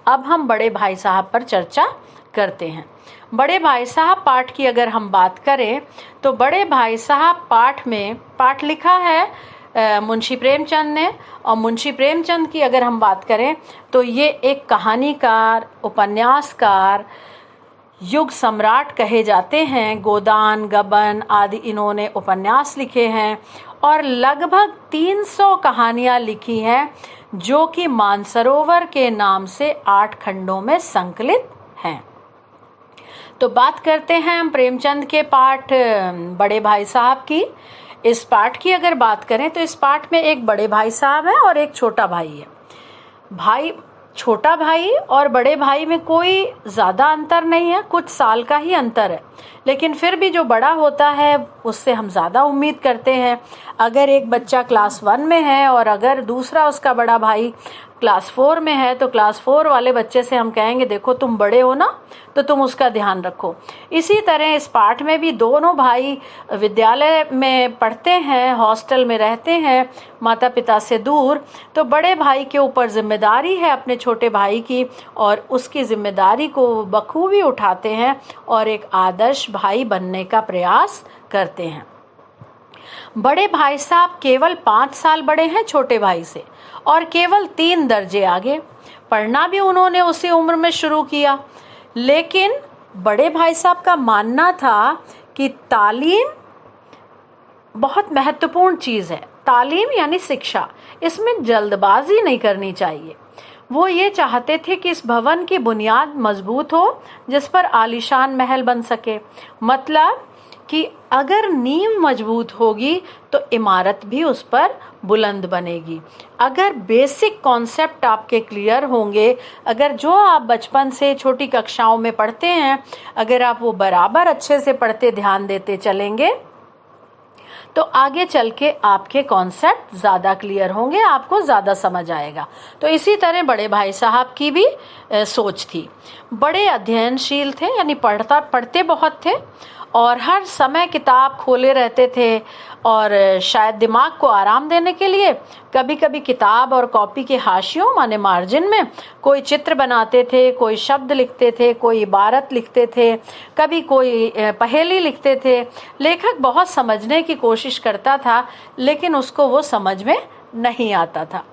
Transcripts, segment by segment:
अब हम बड़े भाई साहब पर चर्चा करते हैं। बड़े भाई साहब पाठ की अगर हम बात करें तो बड़े भाई साहब पाठ लिखा है मुंशी प्रेमचंद ने। और मुंशी प्रेमचंद की अगर हम बात करें तो ये एक कहानीकार, उपन्यासकार, युग सम्राट कहे जाते हैं। गोदान, गबन आदि इन्होंने उपन्यास लिखे हैं और लगभग 300 कहानियां लिखी हैं जो कि मानसरोवर के नाम से 8 खंडों में संकलित हैं। तो बात करते हैं हम प्रेमचंद के पाठ बड़े भाई साहब की। इस पाठ की अगर बात करें तो इस पाठ में एक बड़े भाई साहब है और एक छोटा भाई है। छोटा भाई और बड़े भाई में कोई ज़्यादा अंतर नहीं है, कुछ साल का ही अंतर है, लेकिन फिर भी जो बड़ा होता है उससे हम ज़्यादा उम्मीद करते हैं। अगर एक बच्चा क्लास 1 में है और अगर दूसरा उसका बड़ा भाई क्लास 4 में है तो क्लास 4 वाले बच्चे से हम कहेंगे देखो तुम बड़े हो ना, तो तुम उसका ध्यान रखो। इसी तरह इस पाठ में भी दोनों भाई विद्यालय में पढ़ते हैं, हॉस्टल में रहते हैं माता पिता से दूर। तो बड़े भाई के ऊपर जिम्मेदारी है अपने छोटे भाई की और उसकी जिम्मेदारी को बखूबी उठाते हैं और एक आदर्श भाई बनने का प्रयास करते हैं। बड़े भाई साहब केवल 5 साल बड़े हैं छोटे भाई से और केवल 3 दर्जे आगे। पढ़ना भी उन्होंने उसी उम्र में शुरू किया, लेकिन बड़े भाई साहब का मानना था कि तालीम बहुत महत्वपूर्ण चीज़ है। तालीम यानी शिक्षा, इसमें जल्दबाजी नहीं करनी चाहिए। वो ये चाहते थे कि इस भवन की बुनियाद मजबूत हो जिस पर आलीशान महल बन सके। मतलब कि अगर नींव मजबूत होगी तो इमारत भी उस पर बुलंद बनेगी। अगर बेसिक कॉन्सेप्ट आपके क्लियर होंगे, अगर जो आप बचपन से छोटी कक्षाओं में पढ़ते हैं अगर आप वो बराबर अच्छे से पढ़ते ध्यान देते चलेंगे तो आगे चल के आपके कॉन्सेप्ट ज़्यादा क्लियर होंगे, आपको ज़्यादा समझ आएगा। तो इसी तरह बड़े भाई साहब की भी सोच थी। बड़े अध्ययनशील थे, यानी पढ़ते बहुत थे और हर समय किताब खोले रहते थे और शायद दिमाग को आराम देने के लिए कभी कभी किताब और कॉपी के हाशियों माने मार्जिन में कोई चित्र बनाते थे, कोई शब्द लिखते थे, कोई इबारत लिखते थे, कभी कोई पहेली लिखते थे। लेखक बहुत समझने की कोशिश करता था लेकिन उसको वो समझ में नहीं आता था।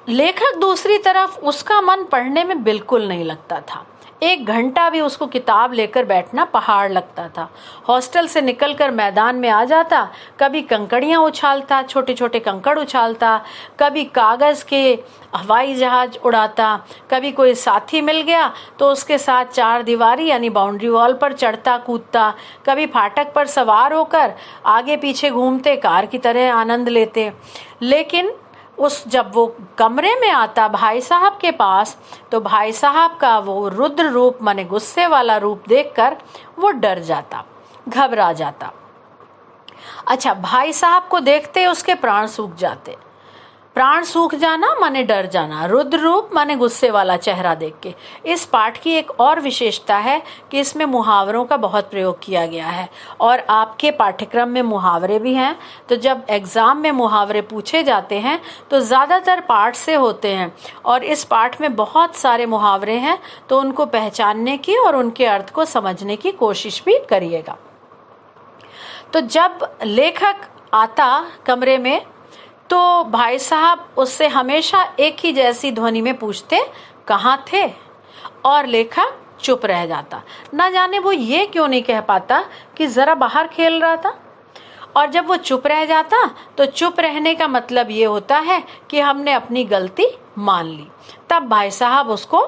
लेखक दूसरी तरफ उसका मन पढ़ने में बिल्कुल नहीं लगता था। 1 घंटा भी उसको किताब लेकर बैठना पहाड़ लगता था। हॉस्टल से निकलकर मैदान में आ जाता, कभी कंकड़ियाँ उछालता, छोटे छोटे कंकड़ उछालता, कभी कागज़ के हवाई जहाज उड़ाता, कभी कोई साथी मिल गया तो उसके साथ 4 दीवारी यानी बाउंड्री वॉल पर चढ़ता कूदता, कभी फाटक पर सवार होकर आगे पीछे घूमते कार की तरह आनंद लेते। लेकिन जब वो कमरे में आता भाई साहब के पास तो भाई साहब का वो रुद्र रूप माने गुस्से वाला रूप देखकर वो डर जाता, घबरा जाता। अच्छा, भाई साहब को देखते उसके प्राण सूख जाते। प्राण सूख जाना माने डर जाना, रुद्र रूप माने गुस्से वाला चेहरा देख के। इस पाठ की एक और विशेषता है कि इसमें मुहावरों का बहुत प्रयोग किया गया है और आपके पाठ्यक्रम में मुहावरे भी हैं। तो जब एग्ज़ाम में मुहावरे पूछे जाते हैं तो ज़्यादातर पाठ से होते हैं और इस पाठ में बहुत सारे मुहावरे हैं, तो उनको पहचानने की और उनके अर्थ को समझने की कोशिश भी करिएगा। तो जब लेखक आता कमरे में तो भाई साहब उससे हमेशा एक ही जैसी ध्वनि में पूछते कहाँ थे, और लेखक चुप रह जाता। ना जाने वो ये क्यों नहीं कह पाता कि ज़रा बाहर खेल रहा था। और जब वो चुप रह जाता तो चुप रहने का मतलब ये होता है कि हमने अपनी गलती मान ली। तब भाई साहब उसको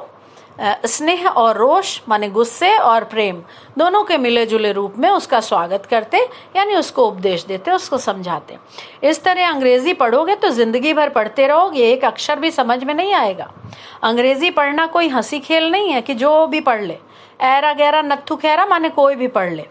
स्नेह और रोष माने गुस्से और प्रेम दोनों के मिले जुले रूप में उसका स्वागत करते, यानी उसको उपदेश देते, उसको समझाते। इस तरह अंग्रेजी पढ़ोगे तो जिंदगी भर पढ़ते रहोगे, एक अक्षर भी समझ में नहीं आएगा। अंग्रेजी पढ़ना कोई हंसी खेल नहीं है कि जो भी पढ़ ले, ऐरा गैरा नत्थु खैरा माने कोई भी पढ़ ले।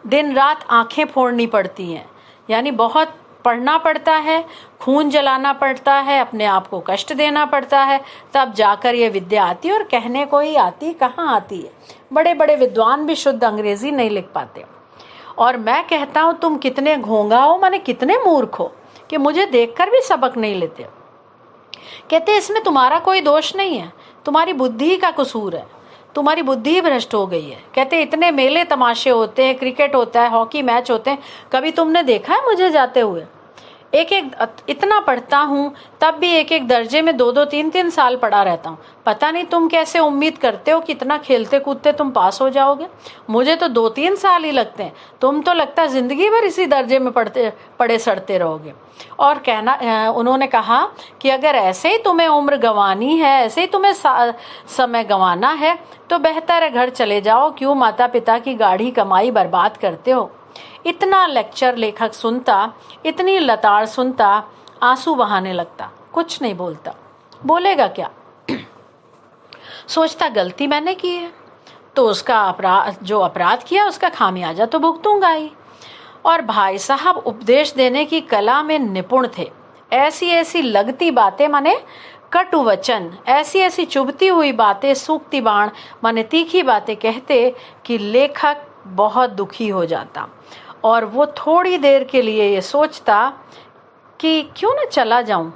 दिन रात आंखें फोड़नी पड़ती हैं, यानी बहुत पढ़ना पड़ता है, खून जलाना पड़ता है, अपने आप को कष्ट देना पड़ता है, तब जाकर ये विद्या आती है। और कहने को ही आती, कहाँ आती है। बड़े बड़े विद्वान भी शुद्ध अंग्रेजी नहीं लिख पाते। और मैं कहता हूँ तुम कितने घोंघा हो, माने कितने मूर्ख हो कि मुझे देखकर भी सबक नहीं लेते। कहते इसमें तुम्हारा कोई दोष नहीं है, तुम्हारी बुद्धि का कसूर है, तुम्हारी बुद्धि भ्रष्ट हो गई है। कहते इतने मेले तमाशे होते हैं, क्रिकेट होता है, हॉकी मैच होते हैं, कभी तुमने देखा है मुझे जाते हुए? एक इतना पढ़ता हूँ तब भी एक दर्जे में 2-2 3-3 साल पढ़ा रहता हूँ। पता नहीं तुम कैसे उम्मीद करते हो कि इतना खेलते कूदते तुम पास हो जाओगे। मुझे तो 2-3 साल ही लगते हैं, तुम तो लगता है जिंदगी भर इसी दर्जे में पढ़े सड़ते रहोगे। और उन्होंने कहा कि अगर ऐसे ही तुम्हें उम्र गंवानी है, ऐसे ही तुम्हें समय गंवाना है, तो बेहतर है घर चले जाओ, क्यों माता पिता की गाढ़ी कमाई बर्बाद करते हो। इतना लेक्चर लेखक सुनता, इतनी लताड़ सुनता, आंसू बहाने लगता, कुछ नहीं बोलता। बोलेगा क्या? सोचता गलती मैंने की है तो उसका अपराध किया उसका खामियाजा तो भुगतूंगा ही। और भाई साहब उपदेश देने की कला में निपुण थे। ऐसी ऐसी लगती बातें माने कटु वचन, ऐसी ऐसी चुभती हुई बातें, सूखती बाण माने तीखी बातें कहते कि लेखक बहुत दुखी हो जाता और वो थोड़ी देर के लिए ये सोचता कि क्यों ना चला जाऊं,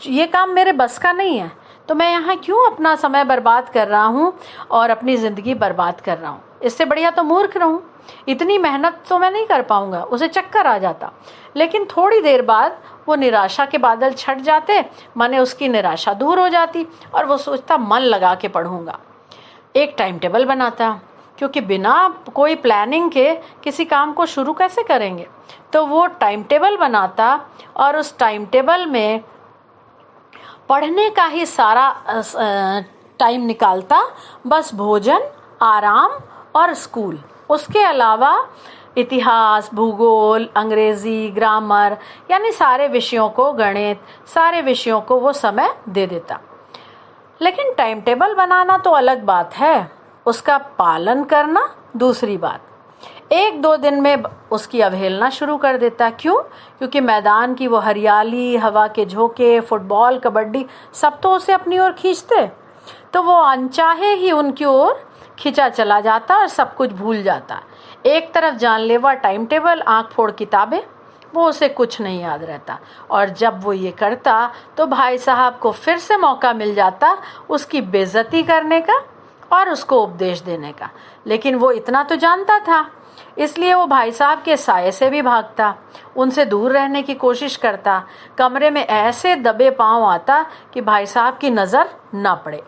ये काम मेरे बस का नहीं है, तो मैं यहाँ क्यों अपना समय बर्बाद कर रहा हूँ और अपनी ज़िंदगी बर्बाद कर रहा हूँ। इससे बढ़िया तो मूर्ख रहूँ, इतनी मेहनत तो मैं नहीं कर पाऊँगा। उसे चक्कर आ जाता, लेकिन थोड़ी देर बाद वो निराशा के बादल छट जाते, माने उसकी निराशा दूर हो जाती और वो सोचता मन लगा के पढ़ूंगा। एक टाइम टेबल बनाता, क्योंकि बिना कोई प्लानिंग के किसी काम को शुरू कैसे करेंगे। तो वो टाइम टेबल बनाता और उस टाइम टेबल में पढ़ने का ही सारा टाइम निकालता, बस भोजन, आराम और स्कूल। उसके अलावा इतिहास, भूगोल, अंग्रेजी, ग्रामर यानी सारे विषयों को, गणित, सारे विषयों को वो समय दे देता। लेकिन टाइम टेबल बनाना तो अलग बात है, उसका पालन करना दूसरी बात। 1-2 दिन में उसकी अवहेलना शुरू कर देता। क्यों? क्योंकि मैदान की वो हरियाली, हवा के झोंके, फुटबॉल, कबड्डी सब तो उसे अपनी ओर खींचते, तो वो अनचाहे ही उनकी ओर खिंचा चला जाता और सब कुछ भूल जाता। एक तरफ जानलेवा टाइम टेबल, आंख फोड़ किताबें, वो उसे कुछ नहीं याद रहता। और जब वो ये करता तो भाई साहब को फिर से मौका मिल जाता उसकी बेइज्जती करने का और उसको उपदेश देने का। लेकिन वो इतना तो जानता था, इसलिए वो भाई साहब के साये से भी भागता, उनसे दूर रहने की कोशिश करता, कमरे में ऐसे दबे पांव आता कि भाई साहब की नज़र ना पड़े।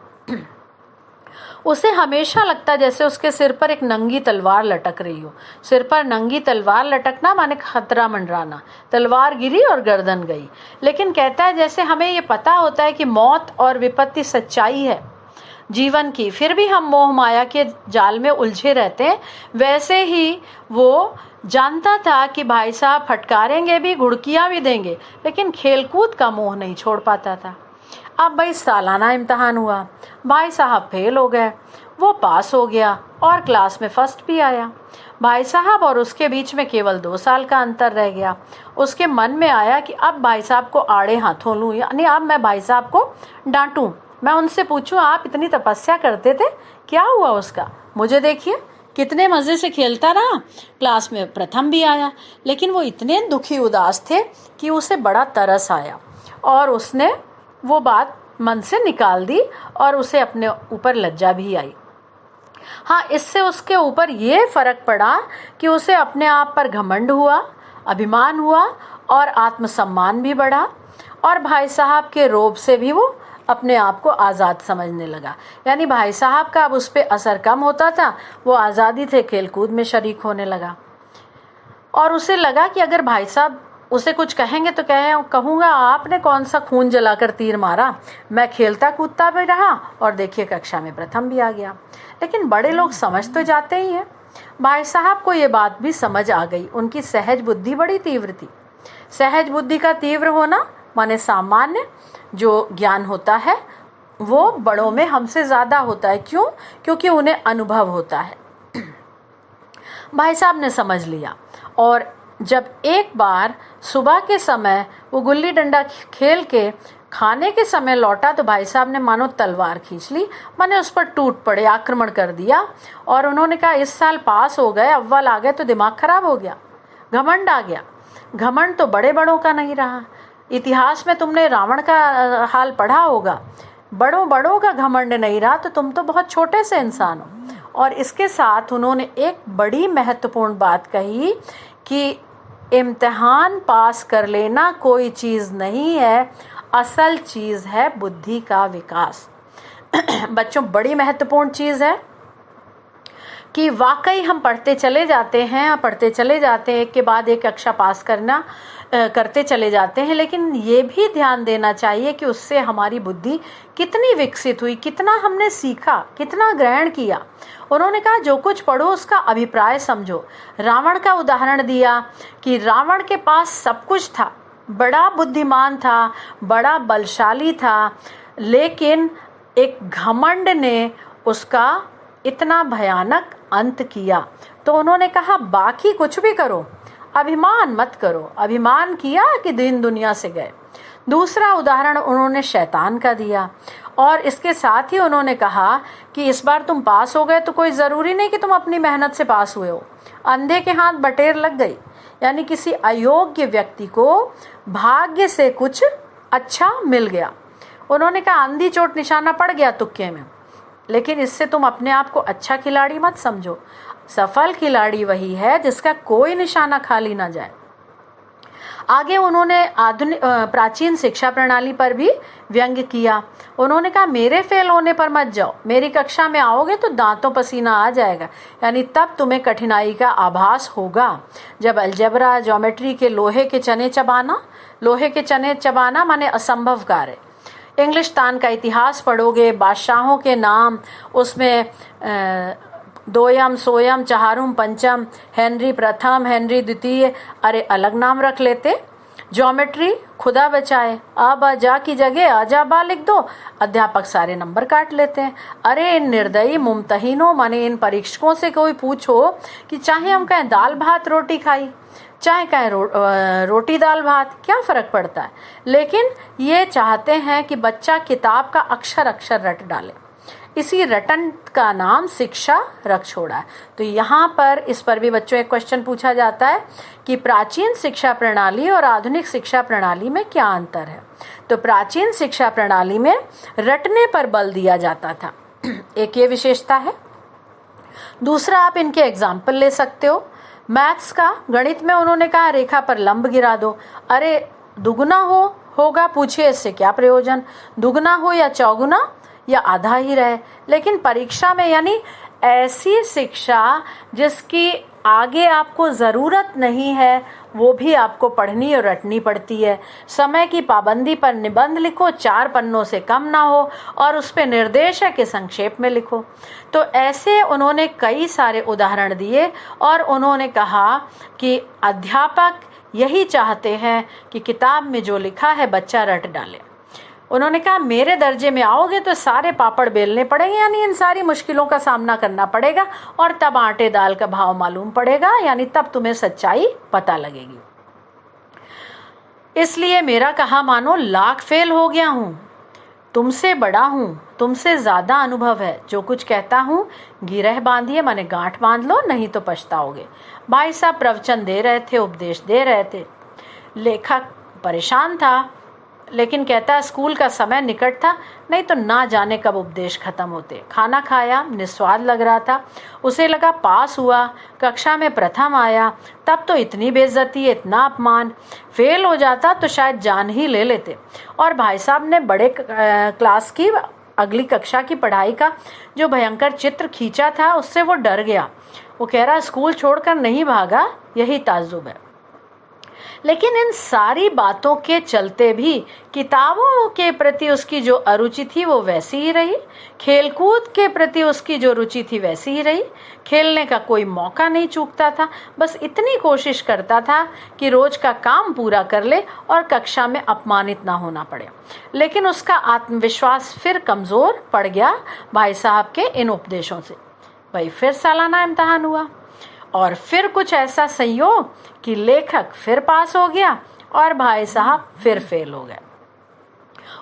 उसे हमेशा लगता जैसे उसके सिर पर एक नंगी तलवार लटक रही हो। सिर पर नंगी तलवार लटकना माने खतरा मंडराना, तलवार गिरी और गर्दन गई। लेकिन कहता है जैसे हमें ये पता होता है कि मौत और विपत्ति सच्चाई है जीवन की, फिर भी हम मोह माया के जाल में उलझे रहते हैं। वैसे ही वो जानता था कि भाई साहब फटकारेंगे भी, घुड़कियां भी देंगे, लेकिन खेलकूद का मोह नहीं छोड़ पाता था। अब भाई सालाना इम्तहान हुआ, भाई साहब फेल हो गए, वो पास हो गया और क्लास में फर्स्ट भी आया। भाई साहब और उसके बीच में केवल 2 साल का अंतर रह गया। उसके मन में आया कि अब भाई साहब को आड़े हाथों लूं, यानी अब मैं भाई साहब को डांटूं, मैं उनसे पूछूं आप इतनी तपस्या करते थे, क्या हुआ उसका? मुझे देखिए कितने मज़े से खेलता रहा, क्लास में प्रथम भी आया। लेकिन वो इतने दुखी उदास थे कि उसे बड़ा तरस आया और उसने वो बात मन से निकाल दी और उसे अपने ऊपर लज्जा भी आई। हाँ, इससे उसके ऊपर ये फ़र्क पड़ा कि उसे अपने आप पर घमंड हुआ, अभिमान हुआ और आत्मसम्मान भी बढ़ा। और भाई साहब के रोब से भी वो अपने आप को आज़ाद समझने लगा। यानी भाई साहब का अब उस पर असर कम होता था, वो आज़ादी थे खेलकूद में शरीक होने लगा। और उसे लगा कि अगर भाई साहब उसे कुछ कहेंगे तो कहूँगा आपने कौन सा खून जलाकर तीर मारा, मैं खेलता कूदता भी रहा और देखिए कक्षा में प्रथम भी आ गया। लेकिन बड़े लोग समझ तो जाते ही हैं। भाई साहब को ये बात भी समझ आ गई, उनकी सहज बुद्धि बड़ी तीव्र थी। सहज बुद्धि का तीव्र होना माने सामान्य जो ज्ञान होता है वो बड़ों में हमसे ज़्यादा होता है। क्यों? क्योंकि उन्हें अनुभव होता है। भाई साहब ने समझ लिया और जब एक बार सुबह के समय वो गुल्ली डंडा खेल के खाने के समय लौटा तो भाई साहब ने मानो तलवार खींच ली, माने उस पर टूट पड़े, आक्रमण कर दिया। और उन्होंने कहा इस साल पास हो गए, अव्वल आ गए तो दिमाग खराब हो गया, घमंड आ गया। घमंड तो बड़े बड़ों का नहीं रहा, इतिहास में तुमने रावण का हाल पढ़ा होगा, बड़ों बड़ों का घमंड नहीं रहा, तो तुम तो बहुत छोटे से इंसान हो। और इसके साथ उन्होंने एक बड़ी महत्वपूर्ण बात कही कि इम्तिहान पास कर लेना कोई चीज़ नहीं है, असल चीज़ है बुद्धि का विकास। बच्चों, बड़ी महत्वपूर्ण चीज़ है कि वाकई हम पढ़ते चले जाते हैं, एक के बाद एक कक्षा पास करते चले जाते हैं, लेकिन ये भी ध्यान देना चाहिए कि उससे हमारी बुद्धि कितनी विकसित हुई, कितना हमने सीखा, कितना ग्रहण किया। उन्होंने कहा जो कुछ पढ़ो उसका अभिप्राय समझो। रावण का उदाहरण दिया कि रावण के पास सब कुछ था, बड़ा बुद्धिमान था, बड़ा बलशाली था, लेकिन एक घमंड ने उसका इतना भयानक अंत किया। तो उन्होंने कहा बाकी कुछ भी करो, अभिमान मत करो। अभिमान किया कि दिन दुनिया से गए। दूसरा उदाहरण उन्होंने शैतान का दिया, और इसके साथ ही उन्होंने कहा कि इस बार तुम पास हो गए तो कोई ज़रूरी नहीं कि तुम अपनी मेहनत से पास हुए हो। अंधे के हाथ बटेर लग गई, यानी किसी अयोग्य व्यक्ति को भाग्य से कुछ अच्छा मिल गया। उन्होंने कहा अंधी चोट निशाना पड़ गया तुक्के में, लेकिन इससे तुम अपने आप को अच्छा खिलाड़ी मत समझो। सफल खिलाड़ी वही है जिसका कोई निशाना खाली ना जाए। आगे उन्होंने प्राचीन शिक्षा प्रणाली पर भी व्यंग्य किया। उन्होंने कहा मेरे फेल होने पर मत जाओ, मेरी कक्षा में आओगे तो दांतों पसीना आ जाएगा, यानी तब तुम्हें कठिनाई का आभास होगा। जब अलजेब्रा ज्योमेट्री के लोहे के चने चबाना माने असंभव कार्य। इंग्लिस्तान का इतिहास पढ़ोगे, बादशाहों के नाम, उसमें दोयम सोयम चहारुम पंचम, हेनरी प्रथम, हेनरी द्वितीय, अरे अलग नाम रख लेते। ज्योमेट्री खुदा बचाए, आ बा जा की जगह आ जा बा लिख दो, अध्यापक सारे नंबर काट लेते हैं। अरे इन निर्दयी मुमतहिनों माने इन परीक्षकों से कोई पूछो कि चाहे हम कहें दाल भात रोटी खाई, चाहे कहें रोटी दाल भात, क्या फ़र्क पड़ता है। लेकिन ये चाहते हैं कि बच्चा किताब का अक्षर अक्षर रट डाले। इसी रटन का नाम शिक्षा रख छोड़ा है। तो यहाँ पर इस पर भी बच्चों एक क्वेश्चन पूछा जाता है कि प्राचीन शिक्षा प्रणाली और आधुनिक शिक्षा प्रणाली में क्या अंतर है। तो प्राचीन शिक्षा प्रणाली में रटने पर बल दिया जाता था, एक ये विशेषता है। दूसरा, आप इनके एग्जाम्पल ले सकते हो। मैथ्स का, गणित में उन्होंने कहा रेखा पर लंब गिरा दो। अरे दुगुना होगा, पूछिए इससे क्या प्रयोजन, दुगुना हो या चौगुना या आधा ही रहे। लेकिन परीक्षा में, यानी ऐसी शिक्षा जिसकी आगे आपको ज़रूरत नहीं है, वो भी आपको पढ़नी और रटनी पड़ती है। समय की पाबंदी पर निबंध लिखो, 4 पन्नों से कम ना हो, और उस पर निर्देश है कि संक्षेप में लिखो। तो ऐसे उन्होंने कई सारे उदाहरण दिए, और उन्होंने कहा कि अध्यापक यही चाहते हैं कि किताब में जो लिखा है बच्चा रट डाले। उन्होंने कहा मेरे दर्जे में आओगे तो सारे पापड़ बेलने पड़ेंगे, यानी इन सारी मुश्किलों का सामना करना पड़ेगा, और तब आटे दाल का भाव मालूम पड़ेगा, यानी तब तुम्हें सच्चाई पता लगेगी। इसलिए मेरा कहा मानो लाख फेल हो गया हूँ, तुमसे बड़ा हूँ, तुमसे ज़्यादा अनुभव है। जो कुछ कहता हूँ गिरह बांधिए, माने गांठ बांध लो, नहीं तो पछताओगे। भाई साहब प्रवचन दे रहे थे, उपदेश दे रहे थे। लेखक परेशान था, लेकिन कहता है स्कूल का समय निकट था, नहीं तो ना जाने कब उपदेश खत्म होते। खाना खाया, निस्वाद लग रहा था। उसे लगा पास हुआ, कक्षा में प्रथम आया, तब तो इतनी बेइज्जती, इतना अपमान। फेल हो जाता तो शायद जान ही ले लेते। और भाई साहब ने बड़े क्लास की अगली कक्षा की पढ़ाई का जो भयंकर चित्र खींचा था, उससे वो डर गया। वो कह रहा स्कूल छोड़कर नहीं भागा, यही ताज्जुब है। लेकिन इन सारी बातों के चलते भी किताबों के प्रति उसकी जो अरुचि थी वो वैसी ही रही, खेलकूद के प्रति उसकी जो रुचि थी वैसी ही रही। खेलने का कोई मौका नहीं चूकता था, बस इतनी कोशिश करता था कि रोज का काम पूरा कर ले और कक्षा में अपमानित ना होना पड़े। लेकिन उसका आत्मविश्वास फिर कमज़ोर पड़ गया भाई साहब के इन उपदेशों से। भाई फिर सालाना इम्तहान हुआ, और फिर कुछ ऐसा संयोग कि लेखक फिर पास हो गया और भाई साहब फिर फेल हो गए।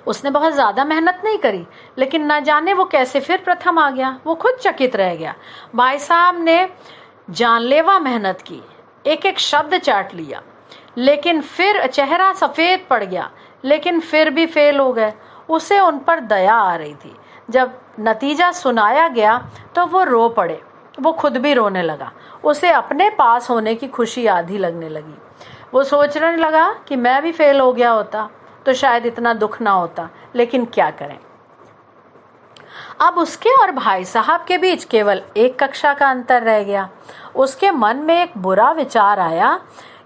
उसने बहुत ज़्यादा मेहनत नहीं करी, लेकिन ना जाने वो कैसे फिर प्रथम आ गया। वो खुद चकित रह गया। भाई साहब ने जानलेवा मेहनत की, एक एक शब्द चाट लिया, लेकिन फिर चेहरा सफ़ेद पड़ गया, लेकिन फिर भी फेल हो गए। उसे उन पर दया आ रही थी। जब नतीजा सुनाया गया तो वो रो पड़े। वो खुद भी रोने लगा। उसे अपने पास होने की खुशी आधी लगने लगी। वो सोचने लगा कि मैं भी फेल हो गया होता तो शायद इतना दुख ना होता, लेकिन क्या करें। अब उसके और भाई साहब के बीच केवल एक कक्षा का अंतर रह गया। उसके मन में एक बुरा विचार आया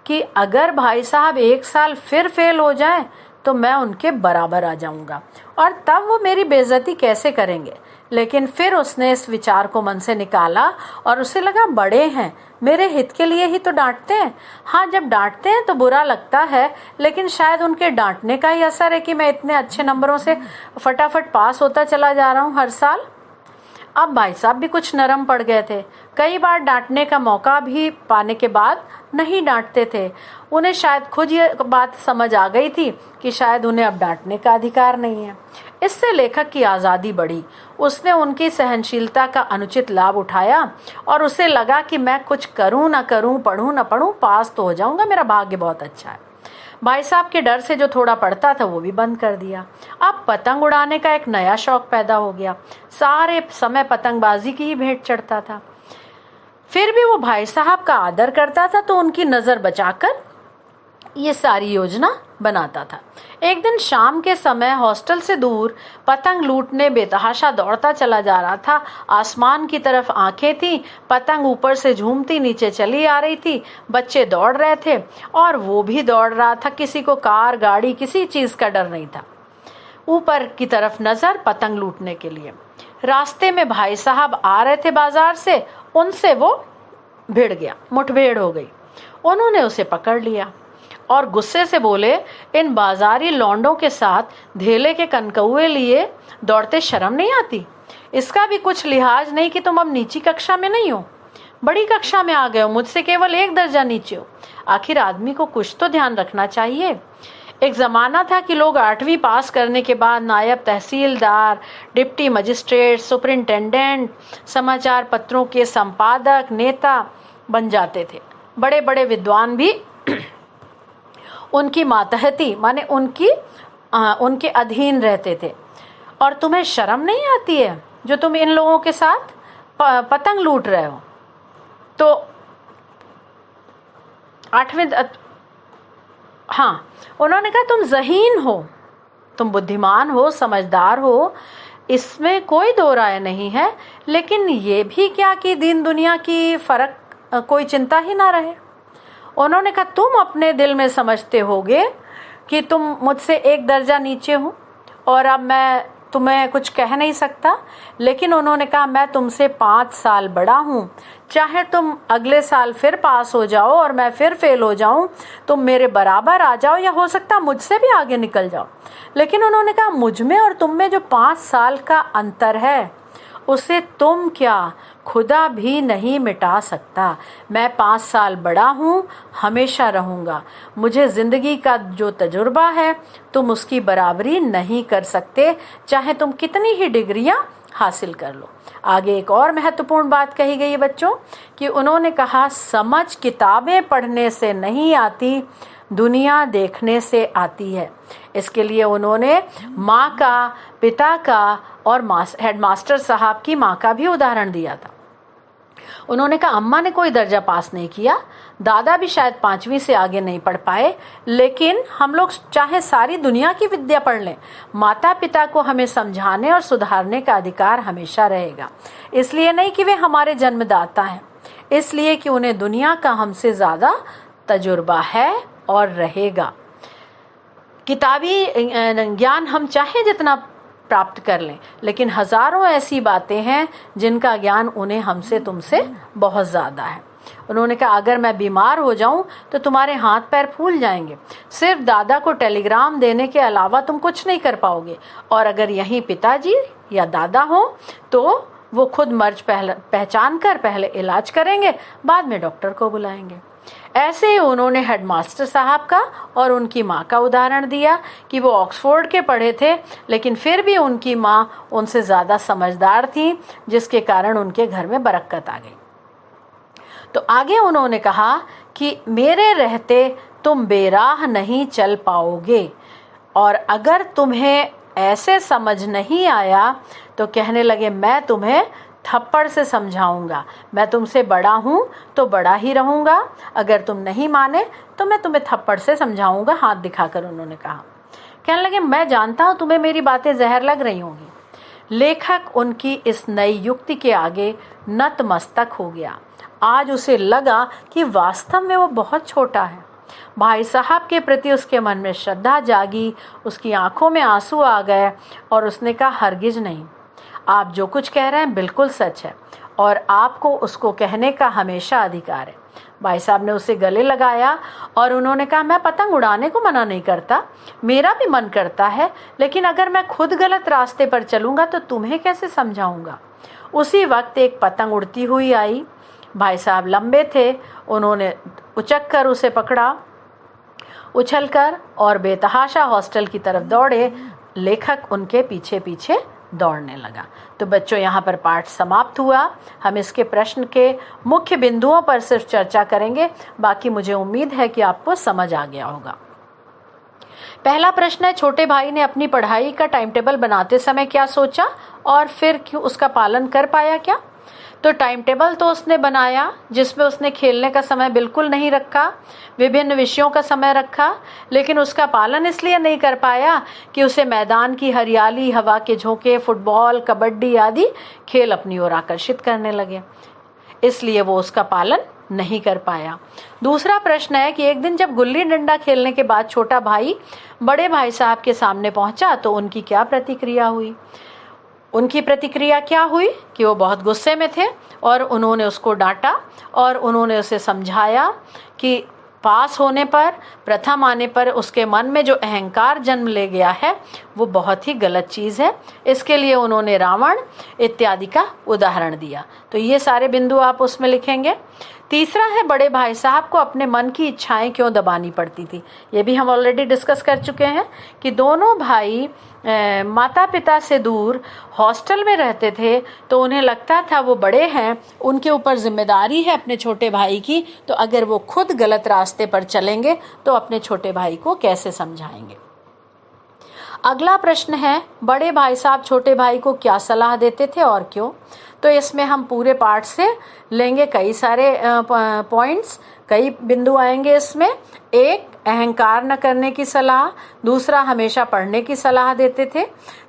कि अगर भाई साहब एक साल फिर फेल हो जाएं तो मैं उनके बराबर आ जाऊंगा और तब वो मेरी बेइज्जती कैसे करेंगे। लेकिन फिर उसने इस विचार को मन से निकाला और उसे लगा बड़े हैं, मेरे हित के लिए ही तो डांटते हैं। हाँ, जब डांटते हैं तो बुरा लगता है, लेकिन शायद उनके डांटने का ही असर है कि मैं इतने अच्छे नंबरों से फटाफट पास होता चला जा रहा हूँ हर साल। अब भाई साहब भी कुछ नरम पड़ गए थे। कई बार डांटने का मौका भी पाने के बाद नहीं डांटते थे। उन्हें शायद खुद ये बात समझ आ गई थी कि शायद उन्हें अब डांटने का अधिकार नहीं है। इससे लेखक की आज़ादी बढ़ी। उसने उनकी सहनशीलता का अनुचित लाभ उठाया और उसे लगा कि मैं कुछ करूं ना करूं, पढ़ूं ना पढ़ूं, पास तो हो जाऊंगा, मेरा भाग्य बहुत अच्छा है। भाई साहब के डर से जो थोड़ा पढ़ता था वो भी बंद कर दिया। अब पतंग उड़ाने का एक नया शौक पैदा हो गया। सारे समय पतंगबाजी की ही भेंट चढ़ता था। फिर भी वो भाई साहब का आदर करता था तो उनकी नज़र बचाकर ये सारी योजना बनाता था। एक दिन शाम के समय हॉस्टल से दूर पतंग लूटने बेतहाशा दौड़ता चला जा रहा था। आसमान की तरफ आंखें थी, पतंग ऊपर से झूमती नीचे चली आ रही थी। बच्चे दौड़ रहे थे और वो भी दौड़ रहा था। किसी को कार, गाड़ी, किसी चीज का डर नहीं था। ऊपर की तरफ नजर पतंग लूटने के लिए। रास्ते में भाई साहब आ रहे थे बाजार से, उनसे वो भिड़ गया। मुठभेड़ हो गई। उन्होंने उसे पकड़ लिया और गुस्से से बोले, इन बाजारी लौंडों के साथ धेले के कनकौए लिए दौड़ते शर्म नहीं आती? इसका भी कुछ लिहाज नहीं कि तुम अब नीची कक्षा में नहीं हो, बड़ी कक्षा में आ गए हो, मुझसे केवल एक दर्जा नीचे हो। आखिर आदमी को कुछ तो ध्यान रखना चाहिए। एक जमाना था कि लोग 8वीं पास करने के बाद नायब तहसीलदार, डिप्टी मजिस्ट्रेट, सुपरिंटेंडेंट, समाचार पत्रों के संपादक, नेता बन जाते थे। बड़े बड़े विद्वान भी उनकी मातहती माने उनके अधीन रहते थे। और तुम्हें शर्म नहीं आती है जो तुम इन लोगों के साथ पतंग लूट रहे हो? तो 8वीं हाँ, उन्होंने कहा तुम ज़हीन हो, तुम बुद्धिमान हो, समझदार हो, इसमें कोई दो राय नहीं है। लेकिन ये भी क्या कि दीन दुनिया की फर्क कोई चिंता ही ना रहे। उन्होंने कहा तुम अपने दिल में समझते होगे कि तुम मुझसे एक दर्जा नीचे हो और अब मैं तुम्हें कुछ कह नहीं सकता। लेकिन उन्होंने कहा मैं तुमसे 5 साल बड़ा हूँ, चाहे तुम अगले साल फिर पास हो जाओ और मैं फिर फेल हो जाऊं, तुम मेरे बराबर आ जाओ या हो सकता मुझसे भी आगे निकल जाओ। लेकिन उन्होंने कहा मुझ में और तुम में जो 5 साल का अंतर है उसे तुम क्या, खुदा भी नहीं मिटा सकता। मैं 5 साल बड़ा हूँ, हमेशा रहूँगा। मुझे ज़िंदगी का जो तजुर्बा है तुम उसकी बराबरी नहीं कर सकते, चाहे तुम कितनी ही डिग्रियाँ हासिल कर लो। आगे एक और महत्वपूर्ण बात कही गई है बच्चों कि उन्होंने कहा समझ किताबें पढ़ने से नहीं आती, दुनिया देखने से आती है। इसके लिए उन्होंने माँ का, पिता का और हेडमास्टर साहब की माँ का भी उदाहरण दिया था। उन्होंने कहा अम्मा ने कोई दर्जा पास नहीं किया, दादा भी शायद 5वीं से आगे नहीं पढ़ पाए, लेकिन हम लोग चाहे सारी दुनिया की विद्या पढ़ लें, माता पिता को हमें समझाने और सुधारने का अधिकार हमेशा रहेगा। इसलिए नहीं कि वे हमारे जन्मदाता हैं, इसलिए कि उन्हें दुनिया का हमसे ज़्यादा तजुर्बा है और रहेगा। किताबी ज्ञान हम चाहे जितना प्राप्त कर लें, लेकिन हजारों ऐसी बातें हैं जिनका ज्ञान उन्हें हमसे तुमसे बहुत ज़्यादा है। उन्होंने कहा अगर मैं बीमार हो जाऊं तो तुम्हारे हाथ पैर फूल जाएंगे, सिर्फ दादा को टेलीग्राम देने के अलावा तुम कुछ नहीं कर पाओगे। और अगर यहीं पिताजी या दादा हो तो वो खुद मर्ज पहचान कर पहले इलाज करेंगे, बाद में डॉक्टर को बुलाएंगे। ऐसे ही उन्होंने हेडमास्टर साहब का और उनकी माँ का उदाहरण दिया कि वो ऑक्सफोर्ड के पढ़े थे, लेकिन फिर भी उनकी माँ उनसे ज़्यादा समझदार थी, जिसके कारण उनके घर में बरकत आ गई। तो आगे उन्होंने कहा कि मेरे रहते तुम बेराह नहीं चल पाओगे। और अगर तुम्हें ऐसे समझ नहीं आया तो कहने लगे मैं तुम्हें थप्पड़ से समझाऊंगा, मैं तुमसे बड़ा हूँ तो बड़ा ही रहूँगा, अगर तुम नहीं माने तो मैं तुम्हें थप्पड़ से समझाऊंगा, हाथ दिखाकर उन्होंने कहा। कहने लगे मैं जानता हूँ तुम्हें मेरी बातें जहर लग रही होंगी। लेखक उनकी इस नई युक्ति के आगे नतमस्तक हो गया। आज उसे लगा कि वास्तव में वो बहुत छोटा है। भाई साहब के प्रति उसके मन में श्रद्धा जागी, उसकी आंखों में आंसू आ गए और उसने कहा हरगिज नहीं, आप जो कुछ कह रहे हैं बिल्कुल सच है और आपको उसको कहने का हमेशा अधिकार है। भाई साहब ने उसे गले लगाया और उन्होंने कहा मैं पतंग उड़ाने को मना नहीं करता, मेरा भी मन करता है, लेकिन अगर मैं खुद गलत रास्ते पर चलूँगा तो तुम्हें कैसे समझाऊँगा। उसी वक्त एक पतंग उड़ती हुई आई। भाई साहब लंबे थे, उन्होंने उचक कर उसे पकड़ा, उछलकर और बेतहाशा हॉस्टल की तरफ दौड़े। लेखक उनके पीछे पीछे दौड़ने लगा। तो बच्चों यहाँ पर पाठ समाप्त हुआ। हम इसके प्रश्न के मुख्य बिंदुओं पर सिर्फ चर्चा करेंगे, बाकी मुझे उम्मीद है कि आपको समझ आ गया होगा। पहला प्रश्न है, छोटे भाई ने अपनी पढ़ाई का टाइम टेबल बनाते समय क्या सोचा और फिर क्यों उसका पालन कर पाया क्या? तो टाइम टेबल तो उसने बनाया जिसमें उसने खेलने का समय बिल्कुल नहीं रखा, विभिन्न विषयों का समय रखा, लेकिन उसका पालन इसलिए नहीं कर पाया कि उसे मैदान की हरियाली, हवा के झोंके, फुटबॉल, कबड्डी आदि खेल अपनी ओर आकर्षित करने लगे, इसलिए वो उसका पालन नहीं कर पाया। दूसरा प्रश्न है कि एक दिन जब गुल्ली डंडा खेलने के बाद छोटा भाई बड़े भाई साहब के सामने पहुंचा तो उनकी क्या प्रतिक्रिया हुई? उनकी प्रतिक्रिया क्या हुई कि वो बहुत गुस्से में थे और उन्होंने उसको डांटा और उन्होंने उसे समझाया कि पास होने पर, प्रथम आने पर उसके मन में जो अहंकार जन्म ले गया है वो बहुत ही गलत चीज़ है। इसके लिए उन्होंने रावण इत्यादि का उदाहरण दिया। तो ये सारे बिंदु आप उसमें लिखेंगे। तीसरा है, बड़े भाई साहब को अपने मन की इच्छाएं क्यों दबानी पड़ती थी? ये भी हम ऑलरेडी डिस्कस कर चुके हैं कि दोनों भाई माता पिता से दूर हॉस्टल में रहते थे, तो उन्हें लगता था वो बड़े हैं, उनके ऊपर जिम्मेदारी है अपने छोटे भाई की, तो अगर वो खुद गलत रास्ते पर चलेंगे तो अपने छोटे भाई को कैसे समझाएंगे। अगला प्रश्न है, बड़े भाई साहब छोटे भाई को क्या सलाह देते थे और क्यों? तो इसमें हम पूरे पाठ से लेंगे कई सारे पॉइंट्स, कई बिंदु आएंगे इसमें। एक, अहंकार न करने की सलाह। दूसरा, हमेशा पढ़ने की सलाह देते थे।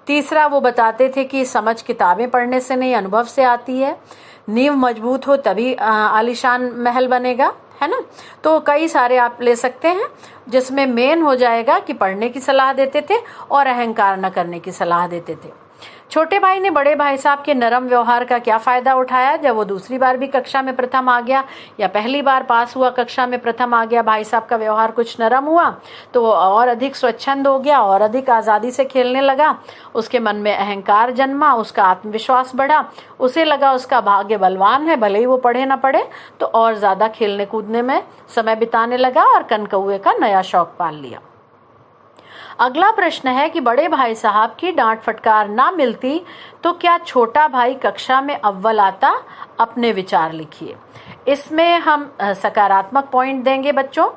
तीसरा, वो बताते थे कि समझ किताबें पढ़ने से नहीं अनुभव से आती है। नींव मजबूत हो तभी आलीशान महल बनेगा, है ना। तो कई सारे आप ले सकते हैं जिसमें मेन हो जाएगा कि पढ़ने की सलाह देते थे और अहंकार न करने की सलाह देते थे। छोटे भाई ने बड़े भाई साहब के नरम व्यवहार का क्या फायदा उठाया? जब वो दूसरी बार भी कक्षा में प्रथम आ गया या पहली बार पास हुआ कक्षा में प्रथम आ गया, भाई साहब का व्यवहार कुछ नरम हुआ तो वो और अधिक स्वच्छंद हो गया और अधिक आज़ादी से खेलने लगा। उसके मन में अहंकार जन्मा, उसका आत्मविश्वास बढ़ा, उसे लगा उसका भाग्य बलवान है, भले ही वो पढ़े ना पढ़े, तो और ज़्यादा खेलने कूदने में समय बिताने लगा और कनकौए का नया शौक पाल लिया। अगला प्रश्न है कि बड़े भाई साहब की डांट फटकार ना मिलती तो क्या छोटा भाई कक्षा में अव्वल आता? अपने विचार लिखिए। इसमें हम सकारात्मक पॉइंट देंगे बच्चों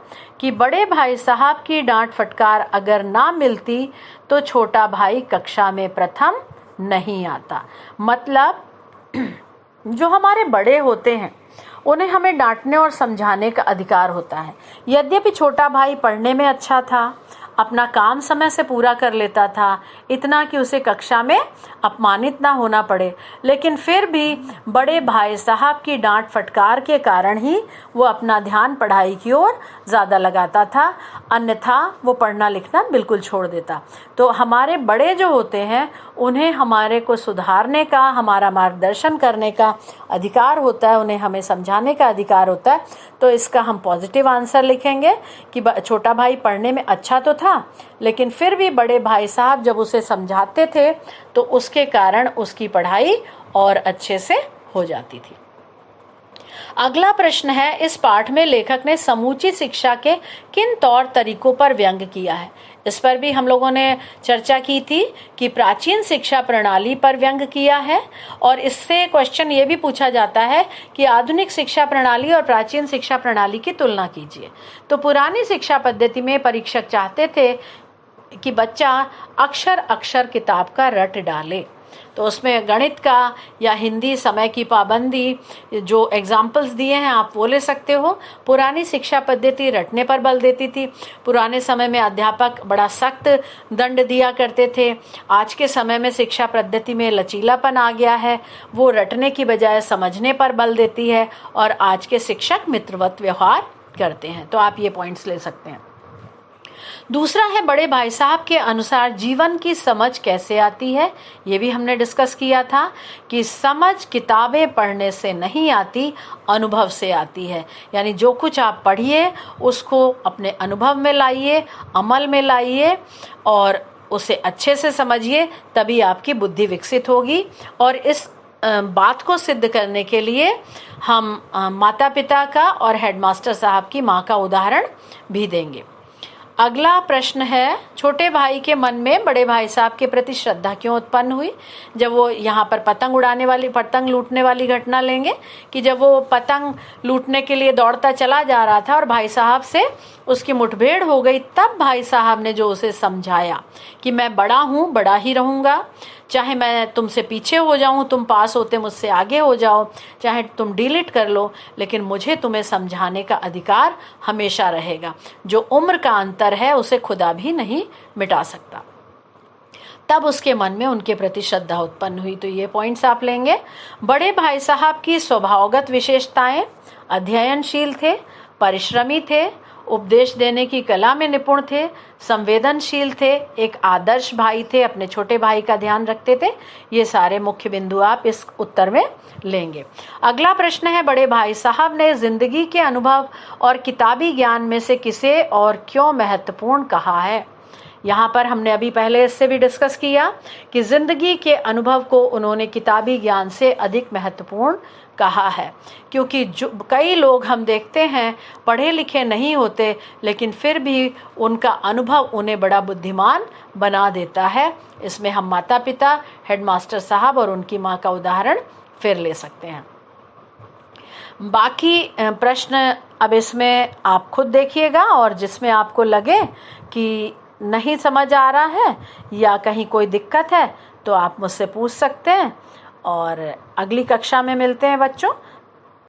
कि बड़े भाई साहब की डांट फटकार अगर ना मिलती तो छोटा भाई कक्षा में प्रथम नहीं आता। मतलब जो हमारे बड़े होते हैं उन्हें हमें डांटने और समझाने का अधिकार होता है। यद्यपि छोटा भाई पढ़ने में अच्छा था, अपना काम समय से पूरा कर लेता था, इतना कि उसे कक्षा में अपमानित ना होना पड़े, लेकिन फिर भी बड़े भाई साहब की डांट फटकार के कारण ही वो अपना ध्यान पढ़ाई की ओर ज़्यादा लगाता था, अन्यथा वो पढ़ना लिखना बिल्कुल छोड़ देता। तो हमारे बड़े जो होते हैं उन्हें हमारे को सुधारने का, हमारा मार्गदर्शन करने का अधिकार होता है, उन्हें हमें समझाने का अधिकार होता है। तो इसका हम पॉजिटिव आंसर लिखेंगे कि छोटा भाई पढ़ने में अच्छा तो था, लेकिन फिर भी बड़े भाई साहब जब उसे समझाते थे तो उसके कारण उसकी पढ़ाई और अच्छे से हो जाती थी। अगला प्रश्न है, इस पाठ में लेखक ने समूची शिक्षा के किन तौर तरीकों पर व्यंग किया है? इस पर भी हम लोगों ने चर्चा की थी कि प्राचीन शिक्षा प्रणाली पर व्यंग किया है, और इससे क्वेश्चन ये भी पूछा जाता है कि आधुनिक शिक्षा प्रणाली और प्राचीन शिक्षा प्रणाली की तुलना कीजिए। तो पुरानी शिक्षा पद्धति में परीक्षक चाहते थे कि बच्चा अक्षर अक्षर किताब का रट डाले। तो उसमें गणित का या हिंदी, समय की पाबंदी, जो एग्जाम्पल्स दिए हैं आप वो ले सकते हो। पुरानी शिक्षा पद्धति रटने पर बल देती थी। पुराने समय में अध्यापक बड़ा सख्त दंड दिया करते थे। आज के समय में शिक्षा पद्धति में लचीलापन आ गया है, वो रटने की बजाय समझने पर बल देती है और आज के शिक्षक मित्रवत व्यवहार करते हैं। तो आप ये पॉइंट्स ले सकते हैं। दूसरा है, बड़े भाई साहब के अनुसार जीवन की समझ कैसे आती है। ये भी हमने डिस्कस किया था कि समझ किताबें पढ़ने से नहीं आती, अनुभव से आती है। यानी जो कुछ आप पढ़िए उसको अपने अनुभव में लाइए, अमल में लाइए और उसे अच्छे से समझिए, तभी आपकी बुद्धि विकसित होगी। और इस बात को सिद्ध करने के लिए हम माता पिता का और हेडमास्टर साहब की माँ का उदाहरण भी देंगे। अगला प्रश्न है, छोटे भाई के मन में बड़े भाई साहब के प्रति श्रद्धा क्यों उत्पन्न हुई। जब वो यहाँ पर पतंग लूटने वाली घटना लेंगे कि जब वो पतंग लूटने के लिए दौड़ता चला जा रहा था और भाई साहब से उसकी मुठभेड़ हो गई, तब भाई साहब ने जो उसे समझाया कि मैं बड़ा हूँ, बड़ा ही रहूँगा, चाहे मैं तुमसे पीछे हो जाऊं, तुम पास होते मुझसे आगे हो जाओ, चाहे तुम डिलीट कर लो, लेकिन मुझे तुम्हें समझाने का अधिकार हमेशा रहेगा। जो उम्र का अंतर है उसे खुदा भी नहीं मिटा सकता। तब उसके मन में उनके प्रति श्रद्धा उत्पन्न हुई। तो ये पॉइंट्स आप लेंगे। बड़े भाई साहब की स्वभावगत विशेषताएं, अध्ययनशील थे, परिश्रमी थे, उपदेश देने की कला में निपुण थे, संवेदनशील थे, एक आदर्श भाई थे, अपने छोटे भाई का ध्यान रखते थे। ये सारे मुख्य बिंदु आप इस उत्तर में लेंगे। अगला प्रश्न है, बड़े भाई साहब ने जिंदगी के अनुभव और किताबी ज्ञान में से किसे और क्यों महत्वपूर्ण कहा है। यहाँ पर हमने अभी पहले इससे भी डिस्कस किया कि जिंदगी के अनुभव को उन्होंने किताबी ज्ञान से अधिक महत्वपूर्ण कहा है, क्योंकि जो कई लोग हम देखते हैं पढ़े लिखे नहीं होते, लेकिन फिर भी उनका अनुभव उन्हें बड़ा बुद्धिमान बना देता है। इसमें हम माता पिता, हेडमास्टर साहब और उनकी माँ का उदाहरण फिर ले सकते हैं। बाकी प्रश्न अब इसमें आप खुद देखिएगा और जिसमें आपको लगे कि नहीं समझ आ रहा है या कहीं कोई दिक्कत है तो आप मुझसे पूछ सकते हैं। और अगली कक्षा में मिलते हैं बच्चों।